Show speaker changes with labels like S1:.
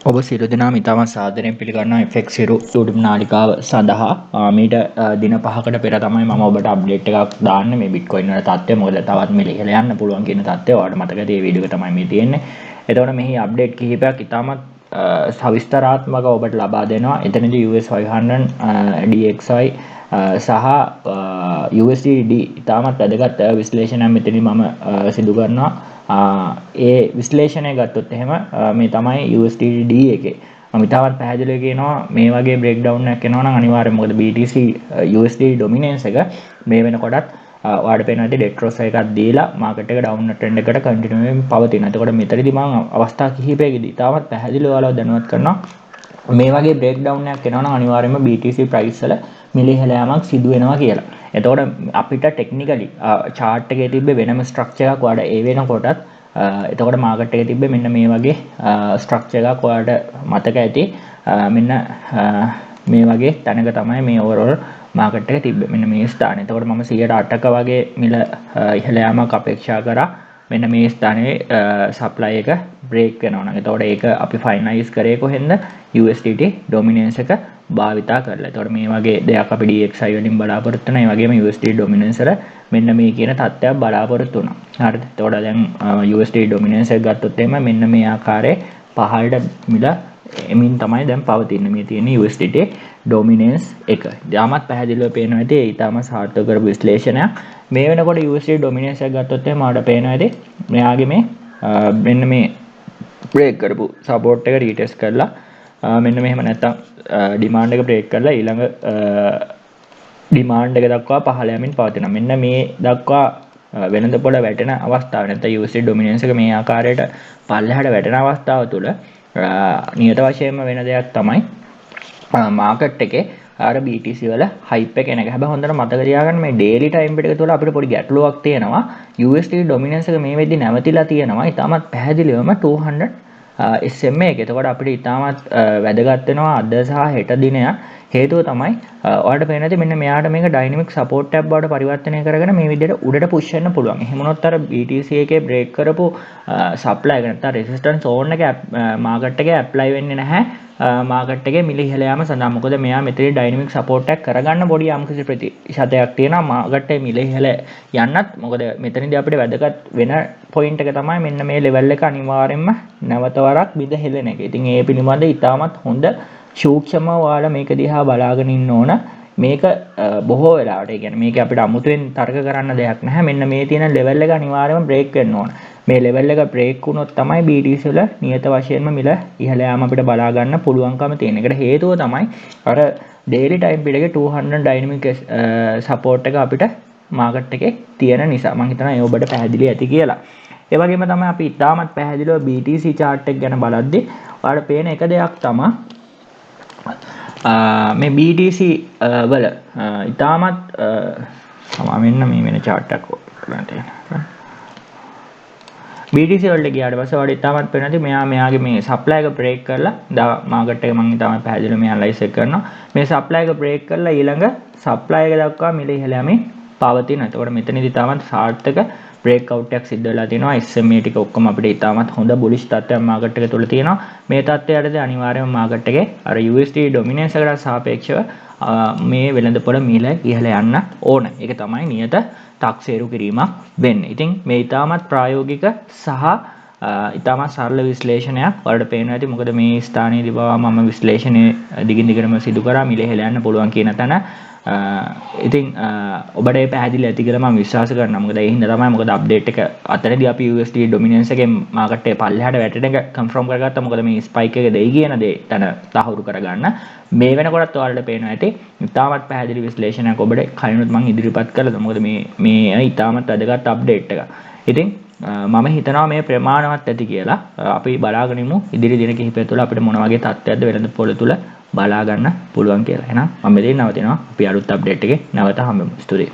S1: ඔබ සියලු දෙනාම ඉතාමත් සාදරයෙන් පිළිගන්නවා Fxhiru YouTube නාලිකාව සඳහා. මීට දින 5කට පෙර තමයි මම ඔබට අප්ඩේට් එකක් දාන්නේ මේ Bitcoin වල තත්ත්වය. මොකද තවත් මේ ඉහළ යන්න පුළුවන් කියන තත්ත්වය ඔයාලට මතකද? මේ වීඩියෝ එක තමයි මේ තියෙන්නේ. එතකොට මෙහි අප්ඩේට් කිහිපයක් ඉතාමත් සවිස්තරාත්මකව ඔබට ලබා දෙනවා. එතනදී US 500 DXY සහ USD ඉතාමත් වැදගත් විශ්ලේෂණයක් මෙතනදී මම සිදු කරනවා. ඒ විශ්ලේෂණය ගත්තොත් එහෙම මේ තමයි USDD එකේ මම ඉතාමත් පැහැදිලිව කියනවා මේ වගේ බ්‍රේක්ඩවුන් එකක් එනවා නම් අනිවාර්යයෙන් මොකද BTC USD ඩොමිනන්ස් එක මේ වෙනකොටත් ඔයාලට පේනවා ඇති ඩෙට් ක්‍රොස් එකක් දීලා මාකට් එක ඩවුන් ට්‍රෙන්ඩ් එකට කන්ටිනියු වෙමින් පවතිනවා. එතකොට මෙතනදී මම අවස්ථා කිහිපයකදී ඉතාමත් පැහැදිලිව ඔයාලව දැනුවත් කරනවා මේ වගේ බ්‍රේක්ඩවුන් එකක් එනවා නම් අනිවාර්යයෙන්ම BTC ප්‍රයිස් වල මිල ඉහළ යාමක් සිදු වෙනවා කියලා. එතකොට අපිට ටෙක්නිකලි chart එකේ තිබ්බ වෙනම ස්ට්‍රක්චර් එකක් ඔයාලට ඒ වෙනකොටත් එතකොට මාකට් එකේ තිබ්බ මෙන්න මේ වගේ ස්ට්‍රක්චර් එකක් ඔයාලට මතක ඇති. මෙන්න මේ වගේ තැනක තමයි මේ ඕවරෝල් මාකට් එක තිබ්බේ. මෙන්න මේ ස්ථානේ. එතකොට මම 108ක වගේ මිල ඉහළ යාමක් අපේක්ෂා කරා. මෙන්න මේ ස්ථානයේ සප්ලයි එක බ්‍රේක් වෙනවා නම් එතකොට ඒක අපි ෆයිනලයිස් කරේ කොහෙන්ද USDT ඩොමිනන්ස් එක භාවිතා කරලා. එතකොට මේ වගේ දෙයක් අපි DXY වලින් බලාපොරොත්තු වෙනවා. ඒ වගේම USDT ඩොමිනන්ස් වල මෙන්න මේ කියන තත්ත්වයක් බලාපොරොත්තු වෙනවා. හරිද? එතකොට දැන් USDT ඩොමිනන්ස් එක ගත්තොත් එහෙම මෙන්න මේ ආකාරයේ පහළට මිල එමින් තමයි දැන් පවතින්නේ. මේ තියෙන USDT ඩොමිනන්ස් එක. යාමත් පැහැදිලිව පේනවා ඇති. ඒ ඊටම සාර්ථක කරපු විශ්ලේෂණයක්. මේ වෙනකොට USD ඩොමිනන්ස් එක ගත්තොත් එහෙම ආඩ පේනවා ඇති. මෙයාගේ මේ මෙන්න මේ බ්‍රේක් කරපු සපෝට් එක රීටෙස්ට් කරලා මෙන්න මෙහෙම නැත්තම් ඩිමාන්ඩ් එක බ්‍රේක් කරලා ඊළඟ ඩිමාන්ඩ් එක දක්වා පහළ යමින් පවතිනවා. මෙන්න මේ දක්වා වෙළඳ පොළ වැටෙන අවස්ථාව නැත්නම් USD ඩොමිනන්ස් එක මේ ආකාරයට පල්ලෙහාට වැටෙන අවස්ථාව තුළ නියත වශයෙන්ම වෙන දෙයක් තමයි මාකට් එකේ අර BTC වල hype එක එන එක. හැබැයි හොඳට මතක තියාගන්න මේ daily time එක තුළ අපිට පොඩි ගැටලුවක් තියෙනවා. USD dominance එක මේ වෙද්දි නැවතිලා තියෙනවා. ඊටමත් පැහැදිලිවම 200 SMA එක. එතකොට අපිට ඊටමත් වැදගත් වෙනවා අද සහ හෙට දිනය. හේතුව තමයි ඔයාලට පේන ඇති මෙන්න මෙයාට මේක dynamic support tab බවට පරිවර්තනය කරගෙන මේ විදිහට උඩට push වෙන්න පුළුවන්. එහෙම වුණොත් අර BTC එකේ break කරපු supply එක නැත්නම් resistance zone එක market එකේ apply වෙන්නේ නැහැ. මාකට් එකේ මිල ඉහළ යාම සඳහා. මොකද මෙයා මෙතනදී ඩයිනමික් සපෝට් එකක් කරගන්න පොඩි යම්කිසි ප්‍රතිශතයක් තියෙනවා මාකට් එකේ මිල ඉහළ යන්නත්. මොකද මෙතනදී අපිට වැදගත් වෙන පොයින්ට් එක තමයි මෙන්න මේ ලෙවල් එක අනිවාර්යයෙන්ම නැවත වරක් බිඳ හෙළන එක. ඉතින් ඒ පිළිබඳ ඉතාමත් හොඳ සූක්ෂමව ඔයාලා මේක දිහා බලාගෙන ඉන්න ඕන. මේක බොහෝ වෙලාවට ඒ කියන්නේ මේක අපිට අමුතුවෙන් තර්ක කරන්න දෙයක් නැහැ. මෙන්න මේ තියෙන ලෙවල් එක අනිවාර්යයෙන්ම බ්‍රේක් වෙන්න ඕන. මේ ලෙවල් එක බ්‍රේක් වුණොත් තමයි BTC වල නියත වශයෙන්ම මිල ඉහළ යාම අපිට බලා ගන්න පුළුවන්කම තියෙන. ඒකට හේතුව තමයි අර daily time period එකේ 200 dynamic support එක අපිට market එකේ තියෙන නිසා. මම හිතනවා ඒ ඔබට පැහැදිලි ඇති කියලා. ඒ වගේම තමයි අපි ඉතාමත් පැහැදිලිව BTC chart එක ගැන බලද්දී ඔයාලට පේන එක දෙයක් තමයි මේ BTC වල ඉතාමත් මෙන්න මේ වෙන chart එකක් කරන්න තියෙනවා. BTC වලට ගියාට පස්සේ ඔයාලට ඉතාමත් පේනවා ඇති මෙයාගේ මේ සප්ලයි එක බ්‍රේක් කරලා මාකට් එක මම ඉතාමත් පැහැදිලිව මේ ඇනලයිස් එක කරනවා. මේ සප්ලයි එක බ්‍රේක් කරලා ඊළඟ සප්ලයි එක දක්වා මිල ඉහළ යමින් පවතිනවා. එතකොට මෙතනදී ඉතාමත් සාර්ථක බ්‍රේක් අවුට් එකක් සිද්ධ වෙලා තියෙනවා. SMA ටික ඔක්කොම අපිට ඉතාමත් හොඳ බුලිෂ් තත්ත්වයක් මාකට් එක තුල තියෙනවා. මේ තත්ත්වයටදී අනිවාර්යයෙන්ම මාකට් එකේ අර USD ඩොමිනන්ස් එකට සාපේක්ෂව මේ වෙළඳපොළ මිල ඉහළ යන්න ඕන. ඒක තමයි නියත තක්සේරු කිරීමක් වෙන්නේ. ඉතින් මේ ඉතාමත් ප්‍රායෝගික සහ ඉතාමත් සරල විශ්ලේෂණයක් වලට පේනවා ඇති. මොකද මේ ස්ථානයේදී බව මම විශ්ලේෂණය දිගින් දිගටම සිදු කරා මිල ඉහළ යන්න පුළුවන් කියන තැන. ඉතින් ඔබට ඒ පැහැදිලි ඇති කියලා මම විශ්වාස කරනවා. මොකද ඒ හින්දා තමයි මොකද අප්ඩේට් එක අතරදී අපි USD ඩොමිනන්ස් එකේ මාකට් එක පල්ලෙහාට වැටෙන එක කන්ෆර්ම් කරගත්තා. මොකද මේ ස්පයික් එක දෙයි කියන දේ තන තහවුරු කරගන්න. මේ වෙනකොටත් ඔයාලට පේනවා ඇති ඉතාමත් පැහැදිලි විශ්ලේෂණයක් ඔබට කලිනුත් මම ඉදිරිපත් කළා. මොකද මේ ඉතාමත් වැදගත් අප්ඩේට් එක. ඉතින් මම හිතනවා මේ ප්‍රමාණවත් ඇති කියලා. අපි බලාගෙන ඉමු ඉදිරි දින කිහිපය තුළ අපිට මොන වගේ තත්ත්වයක්ද වෙළඳ පොළ තුළ බලා ගන්න පුළුවන් කියලා. එහෙනම් මම මෙතන නවතිනවා. අපි අලුත් අප්ඩේට් එකේ නැවත හම්බෙමු. ස්තුතියි.